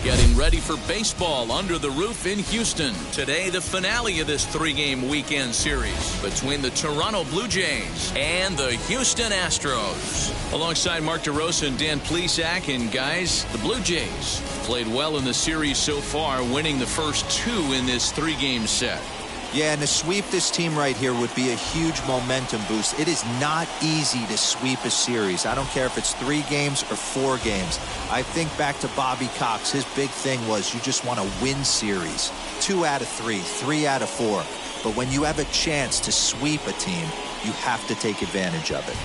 Getting ready for baseball under the roof in Houston. Today, the finale of this three-game weekend series between the Toronto Blue Jays and the Houston Astros. Alongside Mark DeRosa and Dan Plesac, and guys, the Blue Jays played well in the series so far, winning the first two in this three-game set. Yeah, and to sweep this team right here would be a huge momentum boost. It is not easy to sweep a series. I don't care if it's 3 games or 4 games. I think back to Bobby Cox. His big thing was you just want to win series. 2 out of 3, 3 out of 4. But when you have a chance to sweep a team, you have to take advantage of it.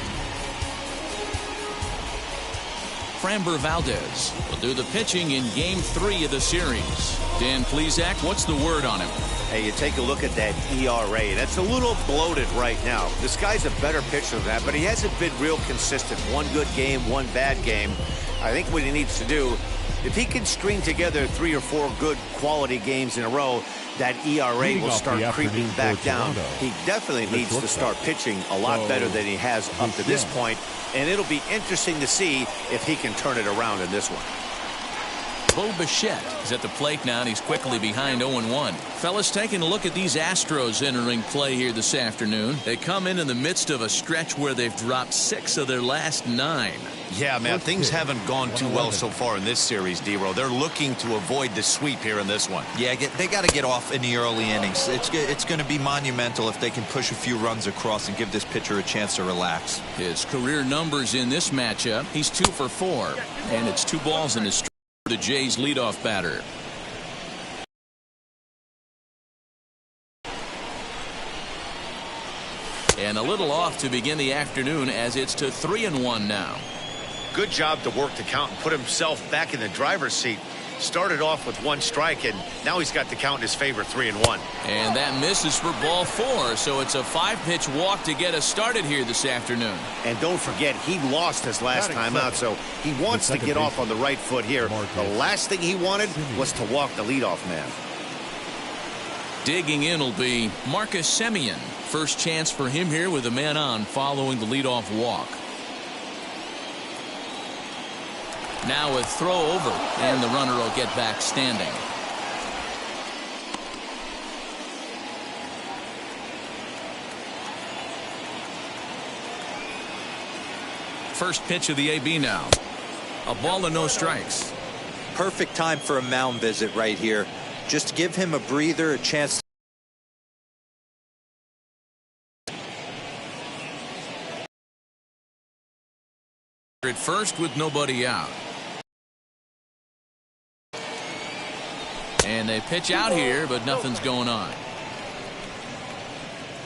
Framber Valdez will do the pitching in Game 3 of the series. Dan Plesac, what's the word on him? Hey, you take a look at that ERA. That's a little bloated right now. This guy's a better pitcher than that, but he hasn't been real consistent. One good game, one bad game. I think what he needs to do, if he can string together 3 or 4 good quality games in a row, that ERA will start creeping back down. He definitely needs to start pitching a lot better than he has up to this point, and it'll be interesting to see if he can turn it around in this one. Bo Bichette is at the plate now, and he's quickly behind 0-1. Fellas, taking a look at these Astros entering play here this afternoon. They come in the midst of a stretch where they've dropped 6 of their last 9. Yeah, man, things haven't gone too well so far in this series, D-Row. They're looking to avoid the sweep here in this one. Yeah, they got to get off in the early innings. It's going to be monumental if they can push a few runs across and give this pitcher a chance to relax. His career numbers in this matchup, he's 2 for 4, and it's 2 balls in his strike. The Jays leadoff batter. And a little off to begin the afternoon as it's to 3-1 now. Good job to work the count and put himself back in the driver's seat. Started off with 1 strike, and now he's got the count in his favor, 3-1. And that misses for ball 4, so it's a 5-pitch walk to get us started here this afternoon. And don't forget, he lost his last time out, so he wants to get off on the right foot here. The last thing he wanted was to walk the leadoff man. Digging in will be Marcus Semien. First chance for him here with a man on following the leadoff walk. Now a throw over, and the runner will get back standing. First pitch of the AB now. A ball and no strikes. Perfect time for a mound visit right here. Just give him a breather, a chance. At first with nobody out. And they pitch out here, but nothing's going on.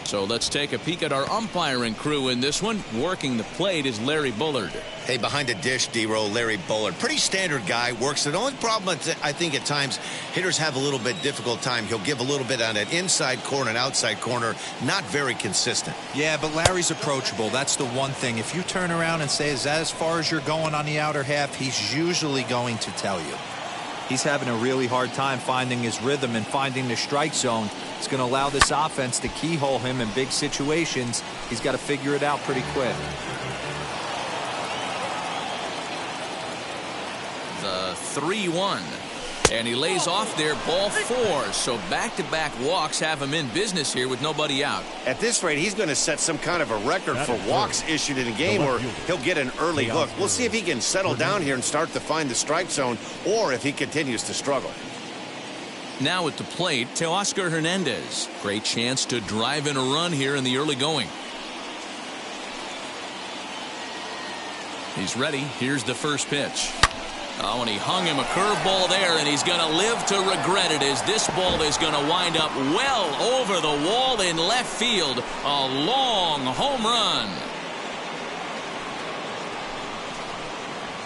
So let's take a peek at our umpiring crew in this one. Working the plate is Larry Bullard. Hey, behind the dish, D-Row, Larry Bullard. Pretty standard guy, works it. The only problem I think at times hitters have a little bit difficult time. He'll give a little bit on that inside corner and outside corner. Not very consistent. Yeah, but Larry's approachable. That's the one thing. If you turn around and say, is that as far as you're going on the outer half, he's usually going to tell you. He's having a really hard time finding his rhythm and finding the strike zone. It's going to allow this offense to keyhole him in big situations. He's got to figure it out pretty quick. The 3-1. And he lays off there, ball 4. So back-to-back walks have him in business here with nobody out. At this rate, he's going to set some kind of a record for walks issued in a game where he'll get an early hook. We'll see if he can settle down here and start to find the strike zone, or if he continues to struggle. Now at the plate, Teoscar Hernandez. Great chance to drive in a run here in the early going. He's ready. Here's the first pitch. Oh, and he hung him a curveball there, and he's going to live to regret it as this ball is going to wind up well over the wall in left field. A long home run.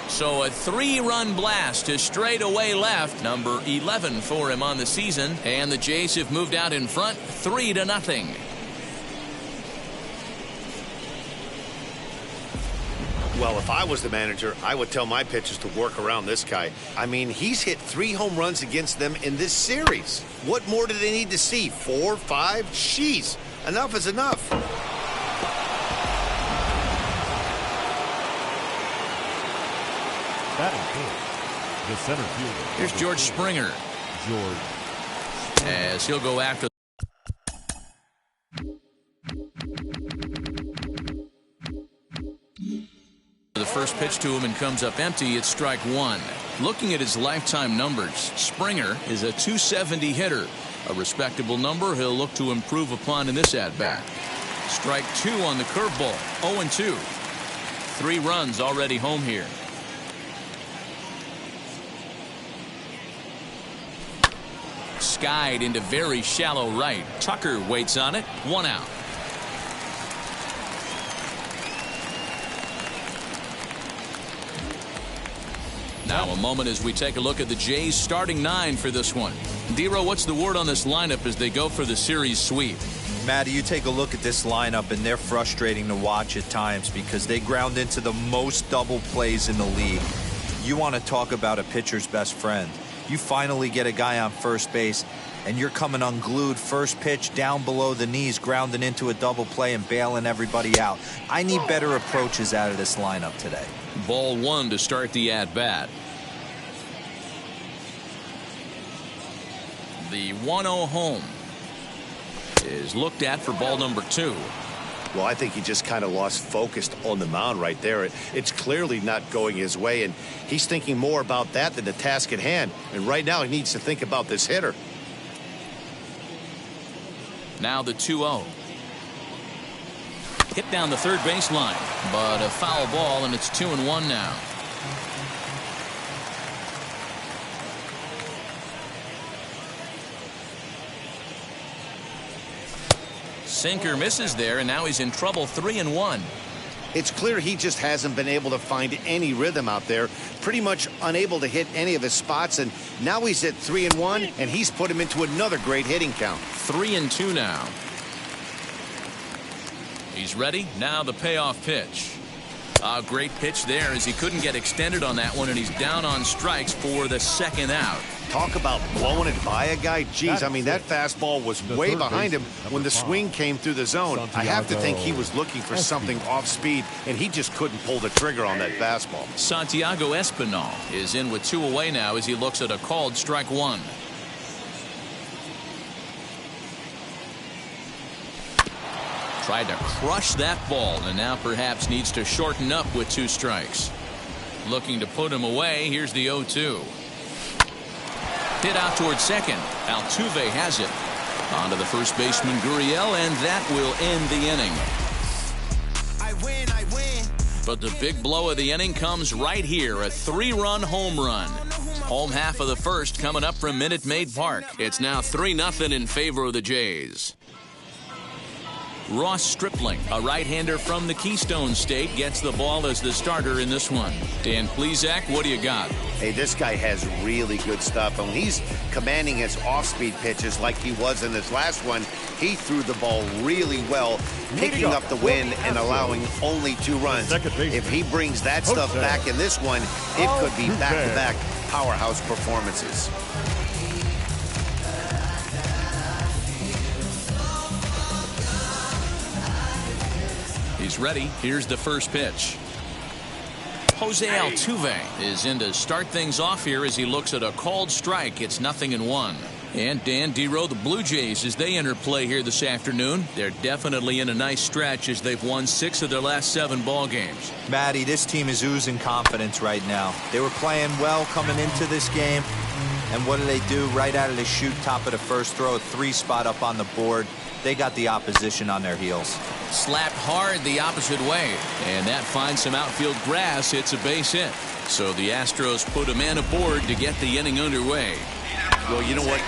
So a 3-run blast to straightaway left, number 11 for him on the season, and the Jays have moved out in front 3-0. Well, if I was the manager, I would tell my pitchers to work around this guy. I mean, he's hit 3 home runs against them in this series. What more do they need to see? 4, 5? Jeez, enough is enough. The center fielder. Here's George Springer. George. As he'll go after. The first pitch to him and comes up empty. It's strike one. Looking at his lifetime numbers, Springer is a .270 hitter. A respectable number he'll look to improve upon in this at-bat. Strike two on the curveball. 0-2. 3 runs already home here. Skied into very shallow right. Tucker waits on it. 1 out. Now a moment as we take a look at the Jays starting 9 for this one. Dero, what's the word on this lineup as they go for the series sweep? Matty, you take a look at this lineup, and they're frustrating to watch at times because they ground into the most double plays in the league. You want to talk about a pitcher's best friend. You finally get a guy on first base, and you're coming unglued first pitch down below the knees, grounding into a double play and bailing everybody out. I need better approaches out of this lineup today. Ball 1 to start the at-bat. The 1-0 home is looked at for ball number 2. Well, I think he just kind of lost focus on the mound right there. It's clearly not going his way, and he's thinking more about that than the task at hand. And right now he needs to think about this hitter. Now the 2-0. Hit down the third baseline, but a foul ball, and it's 2-1 now. Sinker misses there, and now he's in trouble. 3-1. It's clear he just hasn't been able to find any rhythm out there. Pretty much unable to hit any of his spots, and now he's at 3-1, and he's put him into another great hitting count. 3-2 now. He's ready. Now the payoff pitch. A great pitch there as he couldn't get extended on that one, and he's down on strikes for the second out. Talk about blowing it by a guy. Geez, I mean, that fastball was way behind him when the swing came through the zone. I have to think he was looking for something off speed, and he just couldn't pull the trigger on that fastball. Santiago Espinal is in with 2 away now as he looks at a called strike 1. Tried to crush that ball, and now perhaps needs to shorten up with 2 strikes. Looking to put him away. Here's the 0-2. Hit out towards second. Altuve has it. On to the first baseman, Gurriel, and that will end the inning. I win. But the big blow of the inning comes right here. A 3-run home run. Home half of the first coming up from Minute Maid Park. It's now 3-0 in favor of the Jays. Ross Stripling, a right-hander from the Keystone State, gets the ball as the starter in this one. Dan Plesac, what do you got? Hey, this guy has really good stuff. And when he's commanding his off-speed pitches like he was in his last one, he threw the ball really well, picking up the win and allowing only 2 runs. If he brings that stuff back in this one, it could be back-to-back powerhouse performances. He's ready. Here's the first pitch. Jose Altuve is in to start things off here as he looks at a called strike. It's 0-1. And Dan Dero, the Blue Jays, as they enter play here this afternoon, they're definitely in a nice stretch as they've won 6 of their last 7 ball games. Matty, this team is oozing confidence right now. They were playing well coming into this game. And what do? Right out of the chute, top of the first, throw a 3 spot up on the board. They got the opposition on their heels. Slapped hard the opposite way, and that finds some outfield grass. It's a base hit. So the Astros put a man aboard to get the inning underway. Well, you know what?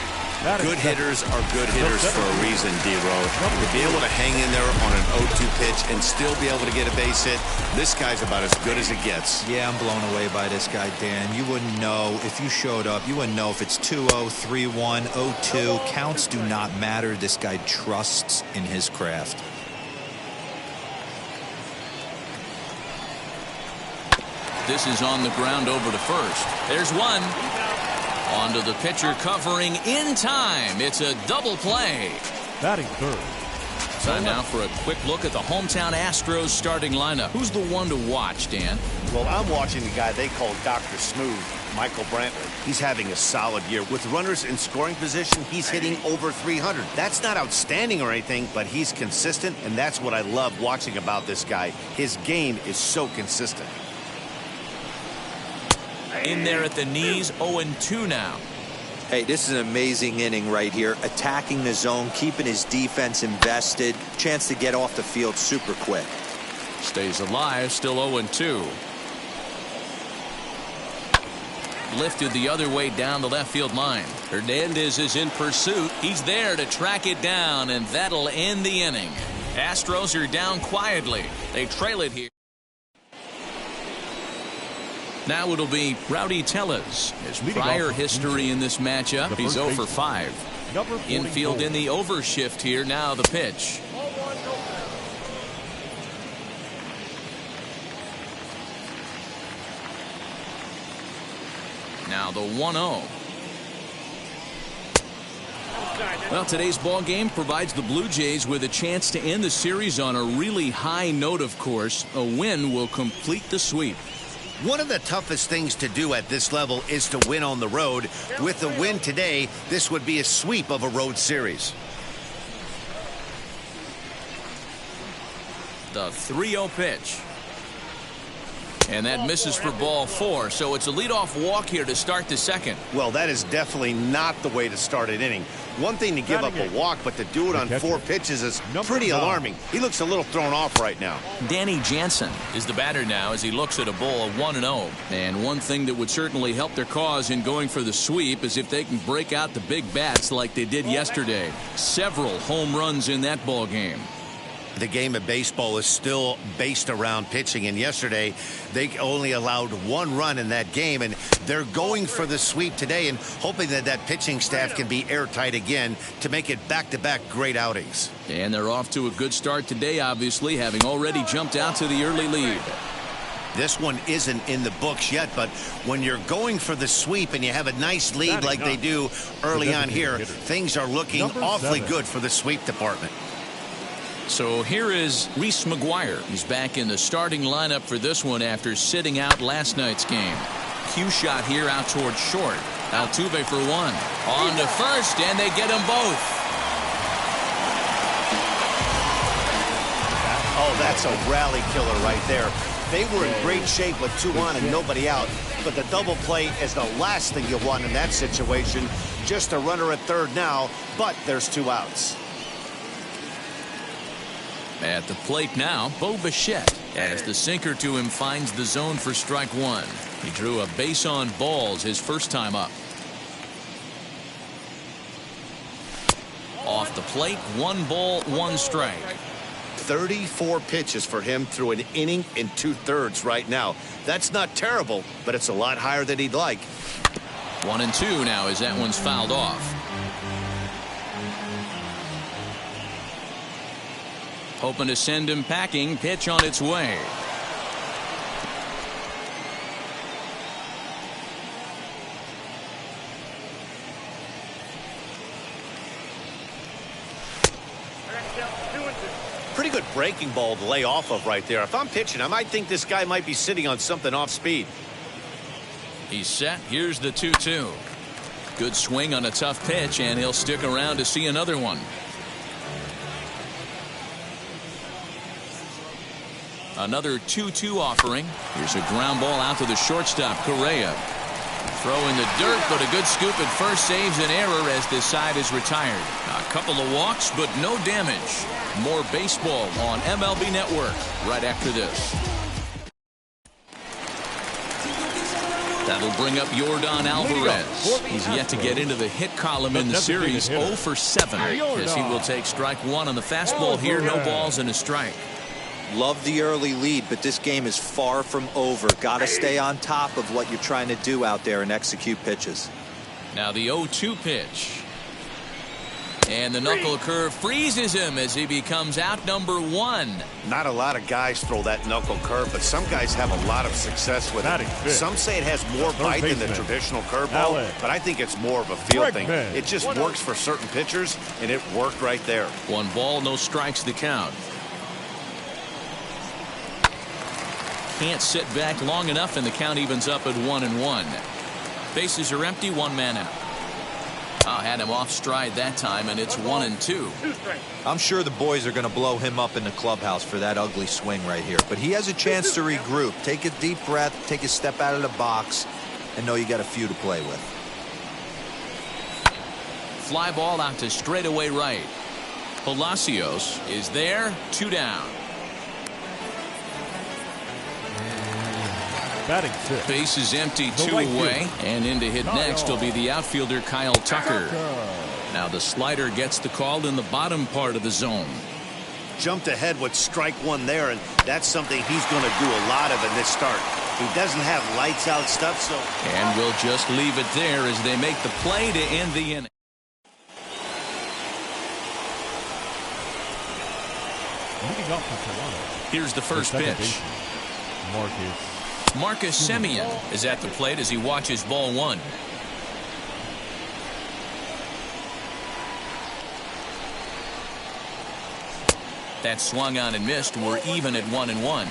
Good hitters are good hitters for a reason, Dero. To be able to hang in there on an 0-2 pitch and still be able to get a base hit, this guy's about as good as it gets. Yeah, I'm blown away by this guy, Dan. You wouldn't know if you showed up. You wouldn't know if it's 2-0, 3-1, 0-2. Counts do not matter. This guy trusts in his craft. This is on the ground over to first. There's one. Onto the pitcher covering in time. It's a double play. Batting third, Time now for a quick look at the hometown Astros starting lineup. Who's the one to watch, Dan? Well, I'm watching the guy they call Dr. Smooth, Michael Brantley. He's having a solid year. With runners in scoring position, he's hitting over 300. That's not outstanding or anything, but he's consistent, and that's what I love watching about this guy. His game is so consistent. In there at the knees, 0-2 now. Hey, this is an amazing inning right here. Attacking the zone, keeping his defense invested. Chance to get off the field super quick. Stays alive, still 0-2. Lifted the other way down the left field line. Hernandez is in pursuit. He's there to track it down, and that'll end the inning. Astros are down quietly. They trail it here. Now it'll be Rowdy Tellez. His prior history in this matchup, he's 0 for 5. Infield in the overshift here. Now the pitch. Now the 1-0. Well, today's ball game provides the Blue Jays with a chance to end the series on a really high note, of course. A win will complete the sweep. One of the toughest things to do at this level is to win on the road. With the win today, this would be a sweep of a road series. The 3-0 pitch. And that misses for ball 4, so it's a leadoff walk here to start the second. Well, that is definitely not the way to start an inning. One thing to give up a walk, but to do it on 4 pitches is pretty alarming. He looks a little thrown off right now. Danny Jansen is the batter now as he looks at a ball of 1-0. And one thing that would certainly help their cause in going for the sweep is if they can break out the big bats like they did yesterday. Several home runs in that ball game. The game of baseball is still based around pitching, and yesterday they only allowed 1 run in that game, and they're going for the sweep today and hoping that that pitching staff can be airtight again to make it back-to-back great outings. And they're off to a good start today, obviously, having already jumped out to the early lead. This one isn't in the books yet, but when you're going for the sweep and you have a nice lead like they do early on here, things are looking awfully good for the sweep department. So here is Reese McGuire. He's back in the starting lineup for this one after sitting out last night's game. Cue shot here out towards short. Altuve for 1. On to first, and they get them both. Oh, that's a rally killer right there. They were in great shape with 2 on and nobody out, but the double play is the last thing you want in that situation. Just a runner at third now, but there's 2 outs. At the plate now, Bo Bichette, as the sinker to him finds the zone for strike 1. He drew a base on balls his first time up. Off the plate, 1 ball, 1 strike. 34 pitches for him through an inning and 2/3 right now. That's not terrible, but it's a lot higher than he'd like. 1-2 now as that one's fouled off. Hoping to send him packing. Pitch on its way. Pretty good breaking ball to lay off of right there. If I'm pitching, I might think this guy might be sitting on something off speed. He's set. Here's the 2-2. Good swing on a tough pitch, and he'll stick around to see another one. Another 2-2 offering. Here's a ground ball out to the shortstop, Correa. Throw in the dirt, but a good scoop at first saves an error as this side is retired. A couple of walks, but no damage. More baseball on MLB Network right after this. That'll bring up Yordan Alvarez. He's yet to get into the hit column in the series. 0 for 7 as he will take strike 1 on the fastball here. No balls and a strike. Love the early lead, but this game is far from over. Got to stay on top of what you're trying to do out there and execute pitches. Now the 0-2 pitch. And the knuckle curve freezes him as he becomes out number 1. Not a lot of guys throw that knuckle curve, but some guys have a lot of success with it. Some say it has more bite than the traditional curveball, but I think it's more of a feel thing. It just works for certain pitchers, and it worked right there. 1 ball, no strikes the count. Can't sit back long enough, and the count evens up at 1-1. Bases are empty, 1 man out. Had him off stride that time, and it's 1-2. I'm sure the boys are going to blow him up in the clubhouse for that ugly swing right here. But he has a chance to regroup. Take a deep breath, take a step out of the box, and know you got a few to play with. Fly ball out to straightaway right. Palacios is there, 2 down. Batting fifth. Base is empty, 2 away, and in to hit next will be the outfielder Kyle Tucker. Now the slider gets the call in the bottom part of the zone. Jumped ahead with strike 1 there, and that's something he's going to do a lot of in this start. He doesn't have lights out stuff, so. And we'll just leave it there as they make the play to end the inning. Leading up for Toronto. Here's the first pitch. Marcus Semien is at the plate as he watches ball 1. That swung on and missed. We're even at 1-1.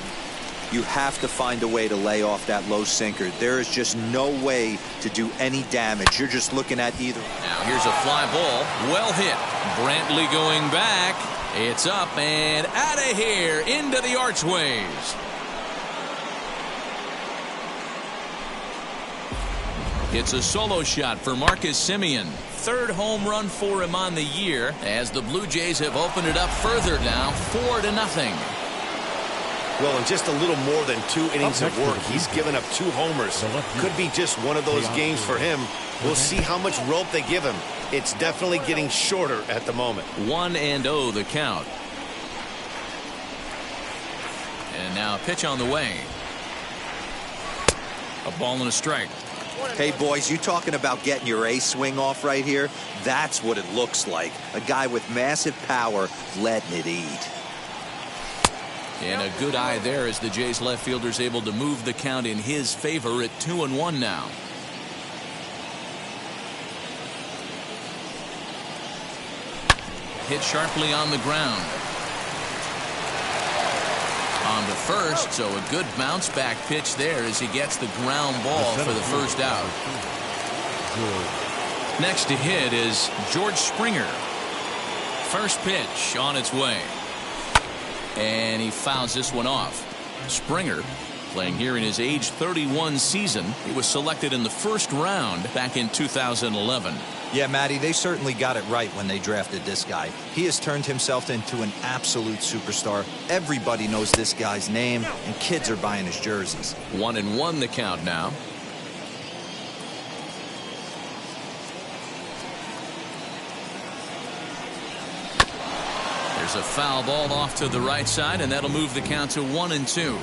You have to find a way to lay off that low sinker. There is just no way to do any damage. You're just looking at either. Now here's a fly ball. Well hit. Brantley going back. It's up and out of here into the archways. It's a solo shot for Marcus Semien. 3rd home run for him on the year as the Blue Jays have opened it up further now, 4-0. Well, in just a little more than 2 innings of work, he's given up 2 homers. Could be just one of those games for him. We'll see how much rope they give him. It's definitely getting shorter at the moment. 1-0 the count. And now a pitch on the way. A ball and a strike. Hey, boys, you talking about getting your A swing off right here? That's what it looks like. A guy with massive power letting it eat. And a good eye there as the Jays left fielder's able to move the count in his favor at 2-1 now. Hit sharply on the ground. On to first, so a good bounce back pitch there as he gets the ground ball for the first out. Next to hit is George Springer. First pitch on its way. And he fouls this one off. Springer playing here in his age 31 season. He was selected in the 1st round back in 2011. Yeah, Matty, they certainly got it right when they drafted this guy. He has turned himself into an absolute superstar. Everybody knows this guy's name, and kids are buying his jerseys. 1-1 the count now. There's a foul ball off to the right side, and that'll move the count to 1-2.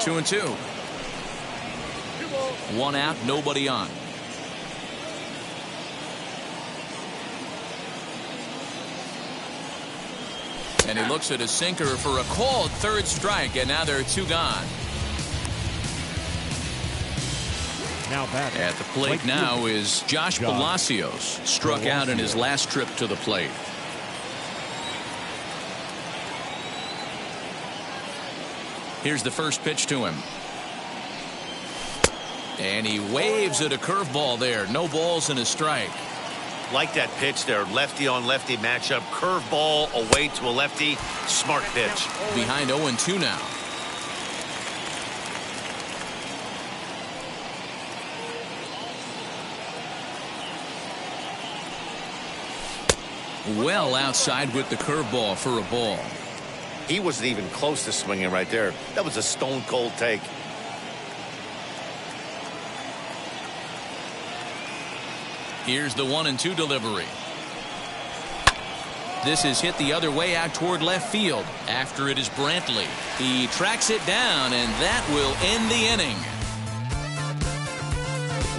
Two and 2. 1 out, nobody on. And he looks at a sinker for a called 3rd strike, and now there are 2 gone. Now back at the plate now is Josh Palacios. Struck out in his last trip to the plate. Here's the first pitch to him. And he waves at a curveball there. No balls and a strike. Like that pitch there. Lefty on lefty matchup. Curveball away to a lefty. Smart pitch. Behind 0-2 now. Well outside with the curveball for a ball. He wasn't even close to swinging right there. That was a stone cold take. Here's the 1-2 delivery. This is hit the other way out toward left field. After it is Brantley. He tracks it down, and that will end the inning.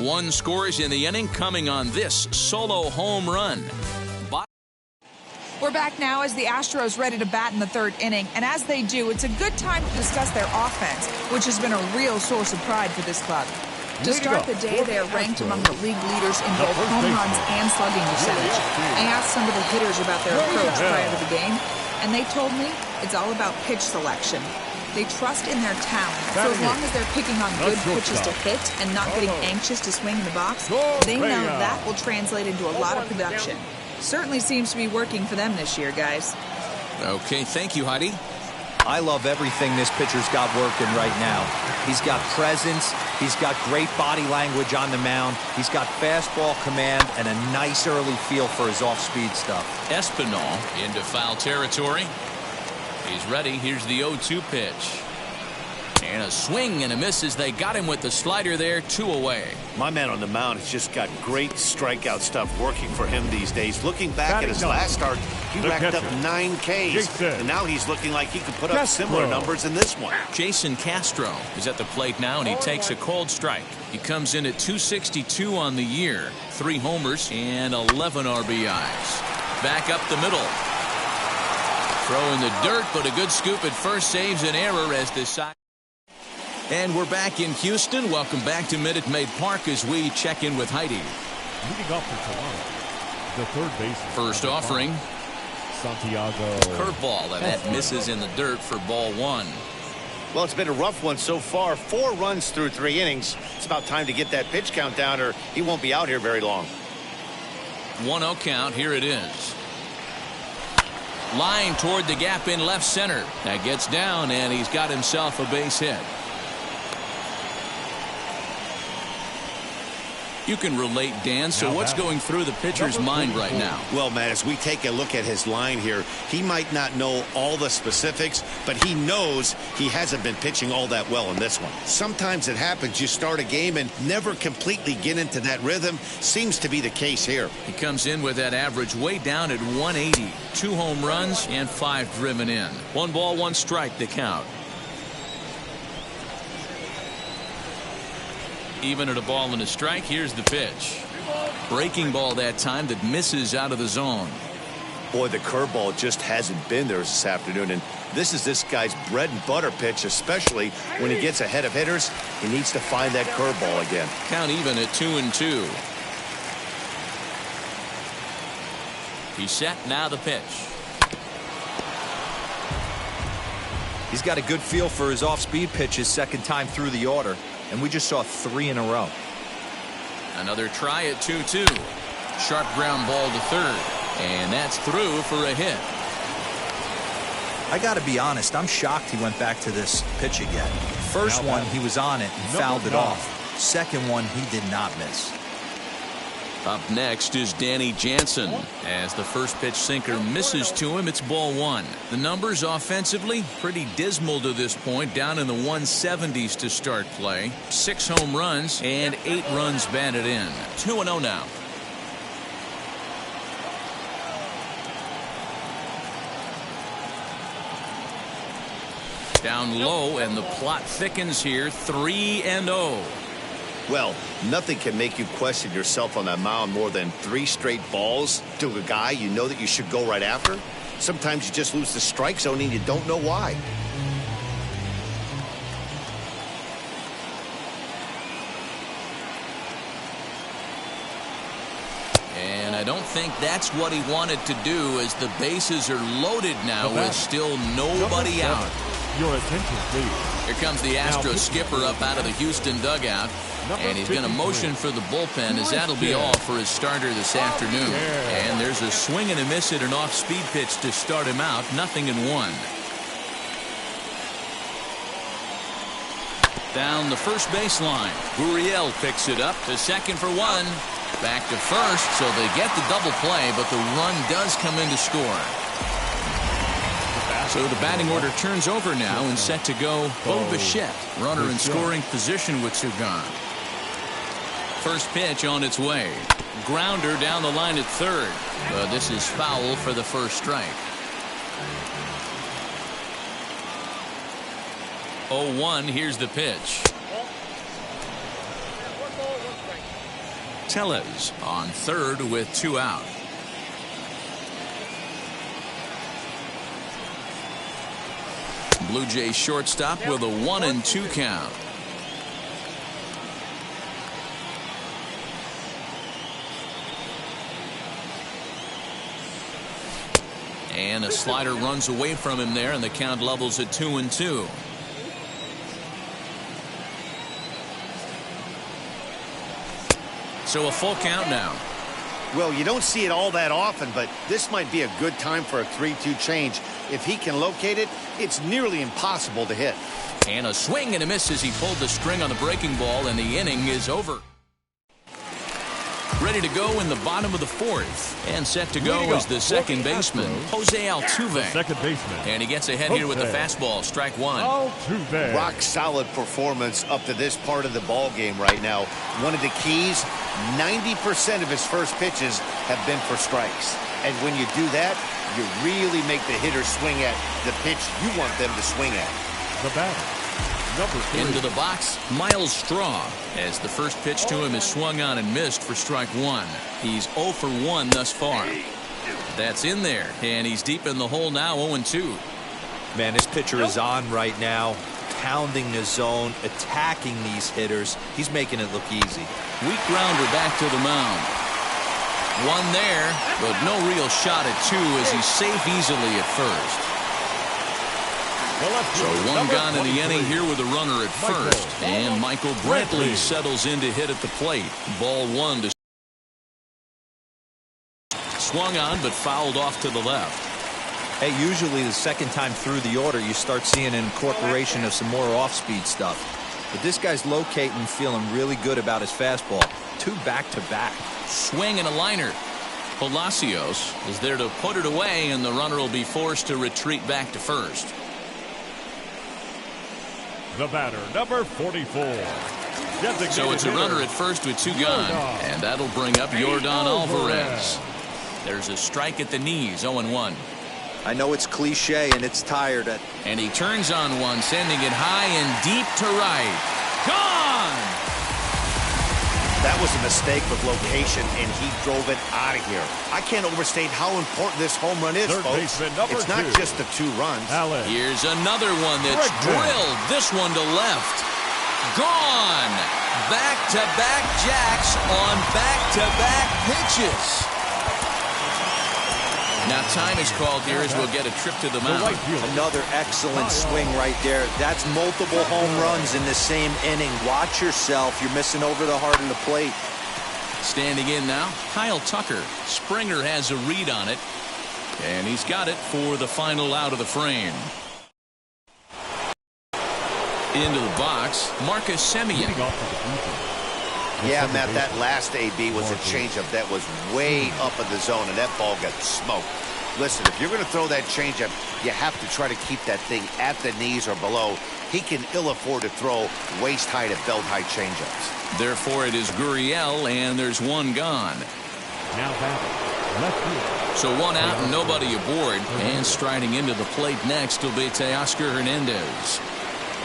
One scores in the inning coming on this solo home run. We're back now as the Astros ready to bat in the third inning, and as they do, it's a good time to discuss their offense, which has been a real source of pride for this club. To start the day, they are ranked among the league leaders in both home runs and slugging percentage. I asked some of the hitters about their approach prior to the game, and they told me it's all about pitch selection. They trust in their talent, so as long as they're picking on good pitches to hit and not getting anxious to swing in the box, they know that will translate into a lot of production. Certainly seems to be working for them this year, guys. Okay, thank you, Heidi. I love everything this pitcher's got working right now. He's got presence. He's got great body language on the mound. He's got fastball command and a nice early feel for his off-speed stuff. Espinal into foul territory. He's ready. Here's the 0-2 pitch. And a swing and a miss as they got him with the slider there, 2 away. My man on the mound has just got great strikeout stuff working for him these days. Looking back at his last start, he racked up 9 Ks. And now he's looking like he could put up similar numbers in this one. Jason Castro is at the plate now, and he takes a cold strike. He comes in at 262 on the year, 3 homers and 11 RBIs. Back up the middle. Throw in the dirt, but a good scoop at first saves an error as the side. And we're back in Houston. Welcome back to Minute Maid Park as we check in with Heidi. Leading off for Toronto, the third baseman. First offering. Santiago. Curveball, and that misses in the dirt for ball 1. Well, it's been a rough one so far. 4 runs through 3 innings. It's about time to get that pitch count down or he won't be out here very long. 1-0 count. Here it is. Line toward the gap in left center. That gets down, and he's got himself a base hit. You can relate, Dan. So what's going through the pitcher's mind right now? Well, Matt, as we take a look at his line here, he might not know all the specifics, but he knows he hasn't been pitching all that well in this one. Sometimes it happens. You start a game and never completely get into that rhythm. Seems to be the case here. He comes in with that average way down at 180. 2 home runs and 5 driven in. 1 ball, 1 strike to count. Even at a ball and a strike, here's the pitch. Breaking ball that time that misses out of the zone. Boy, the curveball just hasn't been there this afternoon, and this is this guy's bread and butter pitch, especially when he gets ahead of hitters. He needs to find that curveball again. Count even at 2-2. He's set. Now the pitch. He's got a good feel for his off-speed pitches second time through the order. And we just saw 3 in a row. Another try at 2-2. Sharp ground ball to third. And that's through for a hit. I got to be honest, I'm shocked he went back to this pitch again. First one, he was on it and fouled it off. Second one, he did not miss. Up next is Danny Jansen. As the first pitch sinker misses to him, it's ball 1. The numbers offensively pretty dismal to this point, down in the 170s to start play. 6 home runs and 8 runs batted in. 2-0 now. Down low, and the plot thickens here. 3-0. Well, nothing can make you question yourself on that mound more than 3 straight balls to a guy you know that you should go right after. Sometimes you just lose the strike zone and you don't know why. And I don't think that's what he wanted to do, as the bases are loaded now with still nobody out. Your attention, please. Here comes the Astros skipper up out of the Houston dugout. And he's going to motion for the bullpen, as that'll be all for his starter this afternoon. And there's a swing and a miss at an off-speed pitch to start him out. 0-1. Down the first baseline. Gurriel picks it up to second for 1. Back to first, so they get the double play, but the run does come in to score. So the batting order turns over now, and set to go Bo Bichette, runner in scoring position with 2 gone. First pitch on its way. Grounder down the line at third. This is foul for the first strike. 0-1. Here's the pitch. Tellez on third with 2 out. Blue Jays shortstop with a 1-2 count. And a slider runs away from him there, and the count levels at 2-2. So a full count now. Well, you don't see it all that often, but this might be a good time for a 3-2 change. If he can locate it, it's nearly impossible to hit. And a swing and a miss as he pulled the string on the breaking ball, and the inning is over. Ready to go in the bottom of the 4th. And set to go is the second baseman, Jose Altuve. Second baseman. And he gets ahead here with the fastball, strike 1. Altuve. Rock solid performance up to this part of the ball game right now. One of the keys, 90% of his first pitches have been for strikes. And when you do that, you really make the hitter swing at the pitch you want them to swing at. The batter, number 3. Into the box, Miles Straw, as the first pitch to him is swung on and missed for strike 1. He's 0 for 1 thus far. That's in there, and he's deep in the hole now, 0-2. Man, this pitcher is on right now, pounding the zone, attacking these hitters. He's making it look easy. Weak grounder back to the mound. One there, but no real shot at 2 as he's safe easily at first. So one gone in the inning here with a runner at first. And Michael Brantley settles in to hit at the plate. Ball 1 to swung on but fouled off to the left. Hey, usually the second time through the order you start seeing an incorporation of some more off-speed stuff. But this guy's locating, feeling really good about his fastball. 2 back-to-back. Swing and a liner. Palacios is there to put it away, and the runner will be forced to retreat back to first. The batter, number 44. So it's a runner at first with 2 gone, and that'll bring up Yordan Alvarez. There's a strike at the knees, 0-1. I know it's cliche and it's tired. And he turns on one, sending it high and deep to right. Gone! That was a mistake with location, and he drove it out of here. I can't overstate how important this home run is, folks. It's not just the 2 runs. Here's another one that's drilled. This one to left. Gone! Back-to-back jacks on back-to-back pitches. Now time is called here as we'll get a trip to the mound. Another excellent swing right there. That's multiple home runs in the same inning. Watch yourself. You're missing over the heart of the plate. Standing in now, Kyle Tucker. Springer has a read on it, and he's got it for the final out of the frame. Into the box, Marcus Semien. Yeah, Matt, that last AB was a changeup that was way up in the zone, and that ball got smoked. Listen, if you're going to throw that changeup, you have to try to keep that thing at the knees or below. He can ill afford to throw waist-high to belt-high changeups. Therefore, it is Gurriel, and there's 1 gone. Now batting, left field. So 1 out and nobody aboard. And striding into the plate next will be Teoscar Hernandez.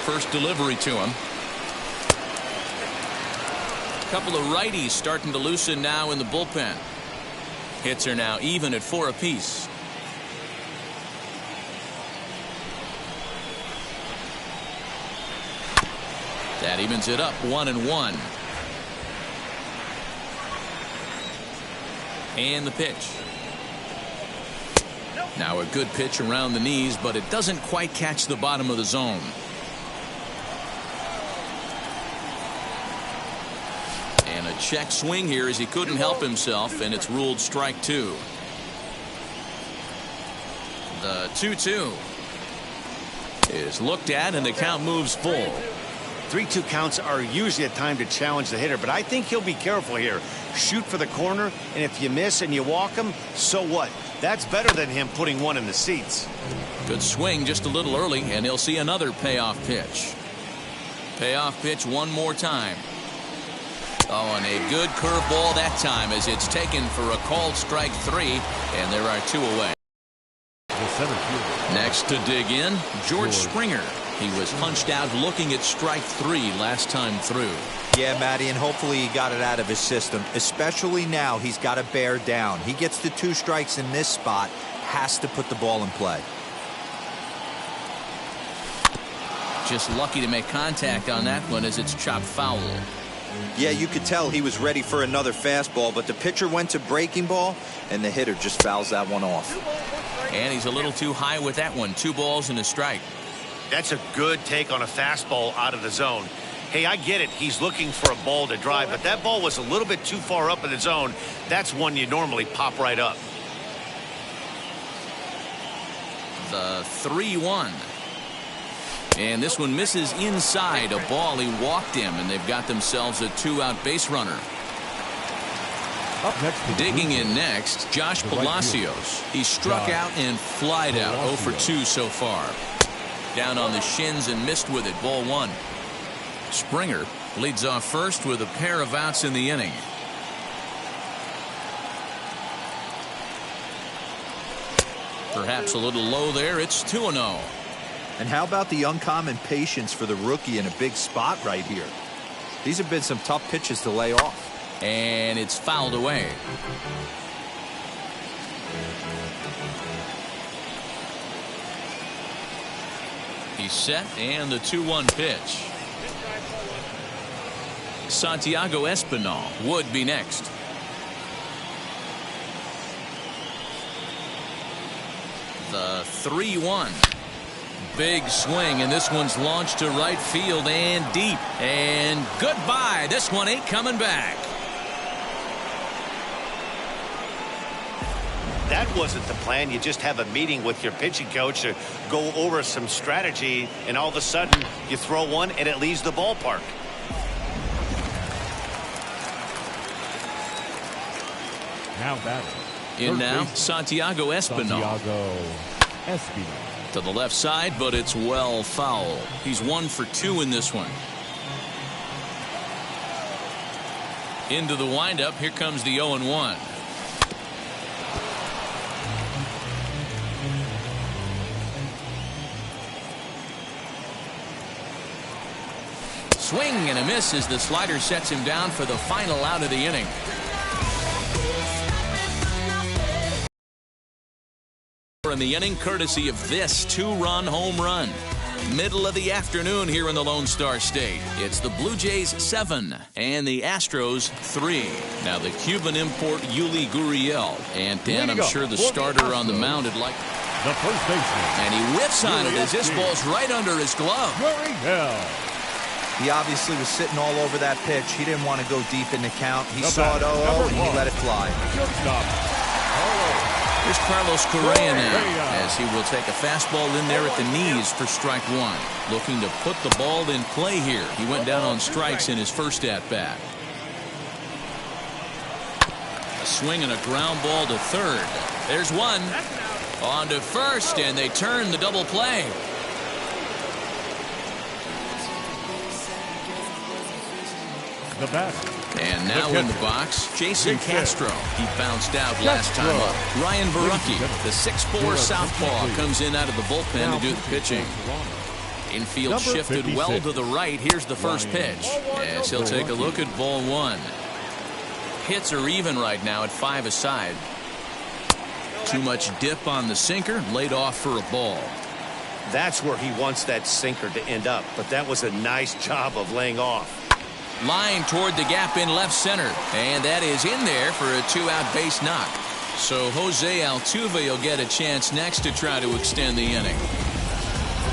First delivery to him. Couple of righties starting to loosen now in the bullpen. Hits are now even at 4 apiece. That evens it up 1-1. And the pitch. Now a good pitch around the knees, but it doesn't quite catch the bottom of the zone. And a check swing here as he couldn't help himself, and it's ruled strike 2. The 2-2 is looked at, and the count moves full. 3-2 counts are usually a time to challenge the hitter, but I think he'll be careful here. Shoot for the corner, and if you miss and you walk him, so what? That's better than him putting one in the seats. Good swing just a little early, and he'll see another payoff pitch. Payoff pitch one more time. Oh, and a good curveball that time as it's taken for a called strike 3, and there are 2 away. The center fielder. Next to dig in, George Springer. He was punched out looking at strike 3 last time through. Yeah, Matty, and hopefully he got it out of his system. Especially now, he's got to bear down. He gets the 2 strikes in this spot, has to put the ball in play. Just lucky to make contact on that one as it's chopped foul. Yeah, you could tell he was ready for another fastball, but the pitcher went to breaking ball, and the hitter just fouls that one off. And he's a little too high with that one. 2 balls and a strike. That's a good take on a fastball out of the zone. Hey, I get it. He's looking for a ball to drive, but that ball was a little bit too far up in the zone. That's one you normally pop right up. The 3-1. And this one misses inside. A ball he walked him, and they've got themselves a 2-out base runner. Up next, digging in next, Josh Palacios. He struck out and flied out. 0 for 2 so far. Down on the shins and missed with it. Ball 1. Springer leads off first with a pair of outs in the inning. Perhaps a little low there. It's 2-0. And how about the uncommon patience for the rookie in a big spot right here? These have been some tough pitches to lay off. And it's fouled away. He's set, and the 2-1 pitch. Santiago Espinal would be next. The 3-1. Big swing, and this one's launched to right field and deep. And goodbye. This one ain't coming back. That wasn't the plan. You just have a meeting with your pitching coach to go over some strategy, and all of a sudden you throw one and it leaves the ballpark. Now batting. In now, Santiago Espinal. Santiago Espinal. To the left side, but it's well foul. He's 1 for 2 in this one. Into the windup. Here comes the 0-1. Swing and a miss as the slider sets him down for the final out of the inning. In the inning, courtesy of this 2-run home run. Middle of the afternoon here in the Lone Star State. It's the Blue Jays 7 and the Astros 3. Now the Cuban import Yuli Gurriel. And Dan, I'm sure the starter on the mound would like. The first baseman. And he whips on it as this ball's right under his glove. Gurriel. He obviously was sitting all over that pitch. He didn't want to go deep in the count. He saw it 0-0 and he let it fly. Here's Carlos Correa now, as he will take a fastball in there at the knees for strike 1. Looking to put the ball in play here. He went down on strikes in his first at-bat. A swing and a ground ball to third. There's one. On to first, and they turn the double play. The bat. And now in the box, Jason Castro. He bounced out last time up. Ryan Barucki, the 6'4 southpaw, comes in out of the bullpen to do the pitching. Infield shifted well to the right. Here's the first pitch. As he'll take a look at ball 1. Hits are even right now at 5 aside. Too much dip on the sinker, laid off for a ball. That's where he wants that sinker to end up, but that was a nice job of laying off. Line toward the gap in left center, and that is in there for a 2-out base knock. So Jose Altuve will get a chance next to try to extend the inning.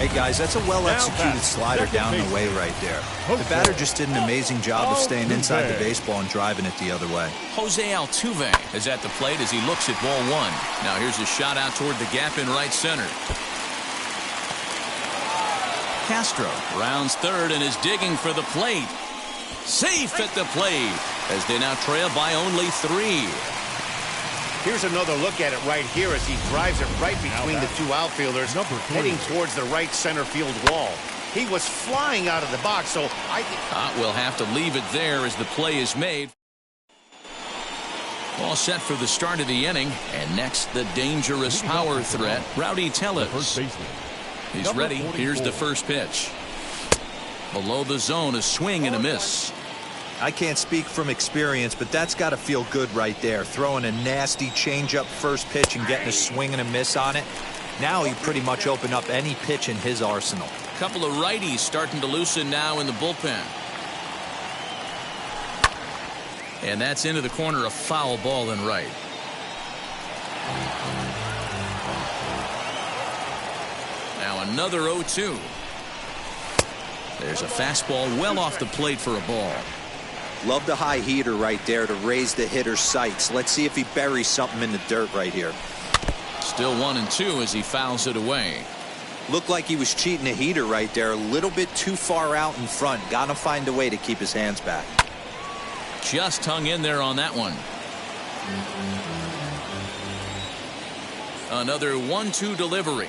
Hey guys, that's a well-executed slider down the way right there. The batter just did an amazing job of staying inside the baseball and driving it the other way. Jose Altuve is at the plate as he looks at ball 1. Now here's a shot out toward the gap in right center. Castro rounds third and is digging for the plate. Safe at the plate as they now trail by only 3. Here's another look at it right here as he drives it right between the 2 outfielders, heading towards the right center field wall. He was flying out of the box, so I think we'll have to leave it there as the play is made. All set for the start of the inning. And next, the dangerous power threat, Rowdy Tellez. He's ready. Here's the first pitch. Below the zone, a swing and a miss. I can't speak from experience, but that's got to feel good right there. Throwing a nasty changeup first pitch and getting a swing and a miss on it. Now he pretty much opened up any pitch in his arsenal. A couple of righties starting to loosen now in the bullpen. And that's into the corner, a foul ball and right. Now another 0-2. There's a fastball well off the plate for a ball. Love the high heater right there to raise the hitter's sights. Let's see if he buries something in the dirt right here. Still 1-2 as he fouls it away. Looked like he was cheating a heater right there. A little bit too far out in front. Gotta find a way to keep his hands back. Just hung in there on that one. Another 1-2 delivery.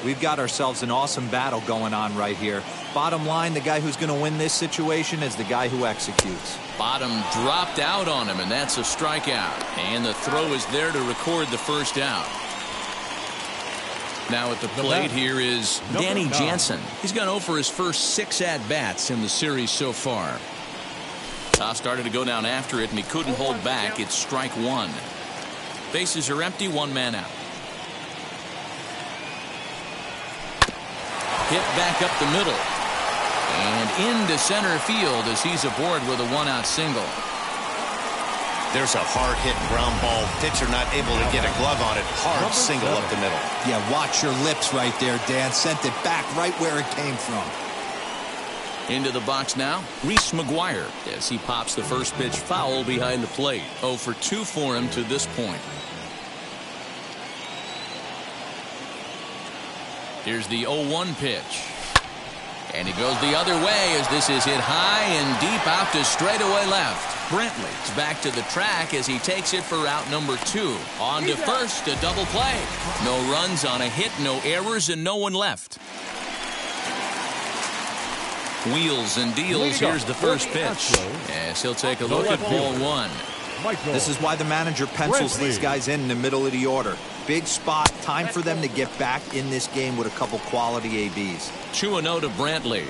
We've got ourselves an awesome battle going on right here. Bottom line, the guy who's going to win this situation is the guy who executes. Bottom dropped out on him, and that's a strikeout. And the throw is there to record the first out. Now at the plate here is Danny Jansen. He's gone 0 for his first 6 at-bats in the series so far. Toss started to go down after it, and he couldn't hold back. It's strike 1. Bases are empty, 1 man out. Hit back up the middle. And into center field as he's aboard with a 1-out single. There's a hard-hit ground ball. Pitcher not able to get a glove on it. Hard single up the middle. Yeah, watch your lips right there, Dan. Sent it back right where it came from. Into the box now, Reese McGuire as he pops the first pitch foul behind the plate. 0 for 2 for him to this point. Here's the 0-1 pitch. And he goes the other way as this is hit high and deep out to straightaway left. Brantley's back to the track as he takes it for out number 2. On to first, a double play. No runs on a hit, no errors, and no one left. Wheels and deals. Here's the first pitch. As he'll take a look at ball 1. This is why the manager pencils these guys in the middle of the order. Big spot. Time for them to get back in this game with a couple quality ABs. 2-0 to Brantley.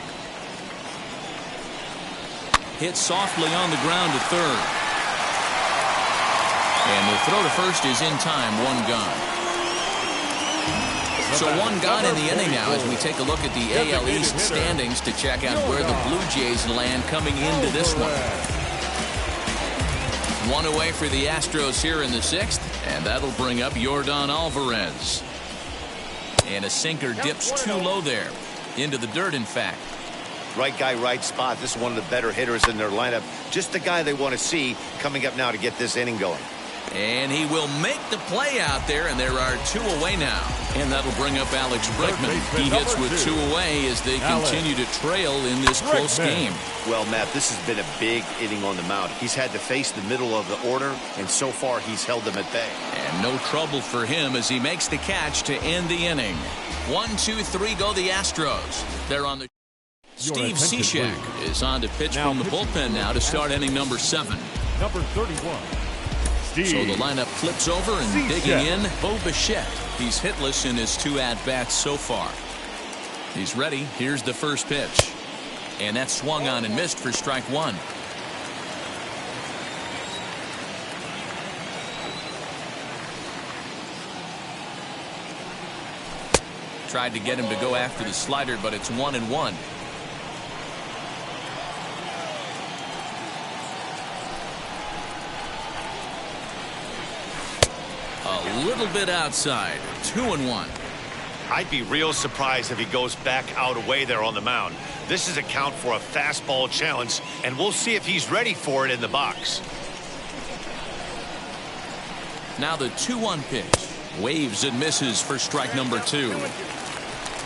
Hit softly on the ground to third. And the throw to first is in time. 1 gone. So 1 gone in the inning now as we take a look at the AL East standings to check out where the Blue Jays land coming into this one. 1 away for the Astros here in the 6th, and that'll bring up Yordan Alvarez. And a sinker dips too low there. Into the dirt, in fact. Right guy, right spot. This is one of the better hitters in their lineup. Just the guy they want to see coming up now to get this inning going. And he will make the play out there, and there are 2 away now. And that'll bring up Alex Bregman. He hits with 2 away as they continue to trail in this close game. Well, Matt, this has been a big inning on the mound. He's had to face the middle of the order, and so far he's held them at bay. And no trouble for him as he makes the catch to end the inning. 1, 2, 3 go the Astros. They're on the... Steve Cishek is on to pitch from the bullpen now to start inning number 7. Number 31. So the lineup flips over and digging in, Bo Bichette. He's hitless in his 2 at-bats so far. He's ready. Here's the first pitch. And that's swung on and missed for strike 1. Tried to get him to go after the slider, but it's 1-1. A little bit outside. 2-1. I'd be real surprised if he goes back out away there on the mound. This is a count for a fastball challenge, and we'll see if he's ready for it in the box. Now the 2-1 pitch. Waves and misses for strike number 2.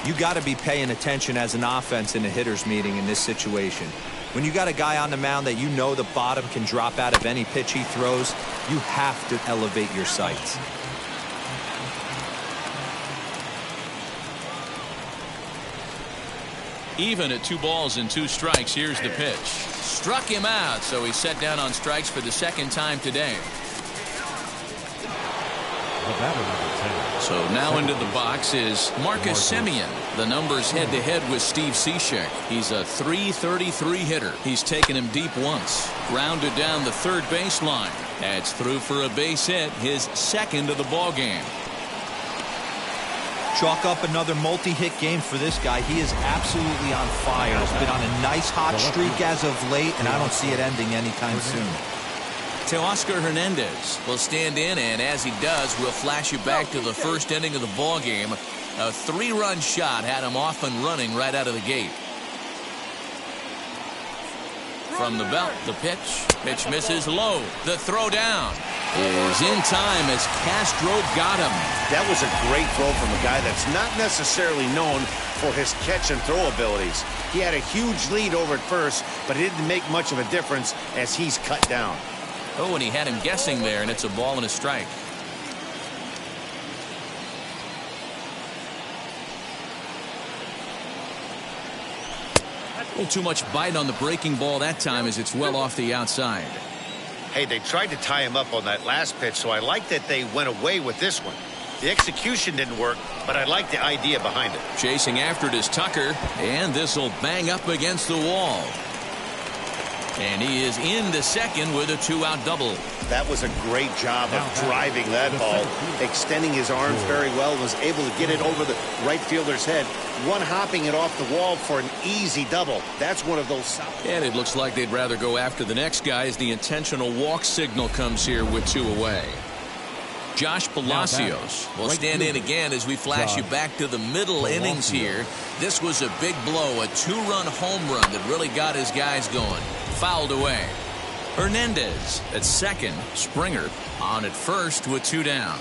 You got to be paying attention as an offense in a hitter's meeting in this situation. When you got a guy on the mound that you know the bottom can drop out of any pitch he throws, you have to elevate your sights. Even at 2 balls and 2 strikes, here's the pitch. Struck him out, so he's set down on strikes for the 2nd time today. The batter, number 10. So now into the box is Marcus Semien. The numbers head-to-head with Steve Cishek. He's a .333 hitter. He's taken him deep once. Grounded down the third baseline. That's through for a base hit, his 2nd of the ball game. Chalk up another multi-hit game for this guy. He is absolutely on fire. He's been on a nice hot streak as of late, and I don't see it ending anytime soon. Teoscar Hernandez will stand in, and as he does, we'll flash you back to the first inning of the ball game. A 3-run shot had him off and running right out of the gate. From the belt, the pitch. Pitch misses low. The throw down is in time as Castro got him. That was a great throw from a guy that's not necessarily known for his catch and throw abilities. He had a huge lead over at first, but it didn't make much of a difference as he's cut down. Oh, and he had him guessing there, and it's a ball and a strike. A little too much bite on the breaking ball that time as it's well off the outside. Hey, they tried to tie him up on that last pitch, so I like that they went away with this one. The execution didn't work, but I like the idea behind it. Chasing after it is Tucker, and this will bang up against the wall. And he is into second with a 2-out double. That was a great job of driving that ball, extending his arms very well, was able to get it over the right fielder's head, one-hopping it off the wall for an easy double. That's one of those. And it looks like they'd rather go after the next guy as the intentional walk signal comes here with 2 away. Josh Palacios will stand in again as we flash you back to the middle innings here. This was a big blow, a 2-run home run that really got his guys going. Fouled away. Hernandez at second. Springer on at first with 2 down.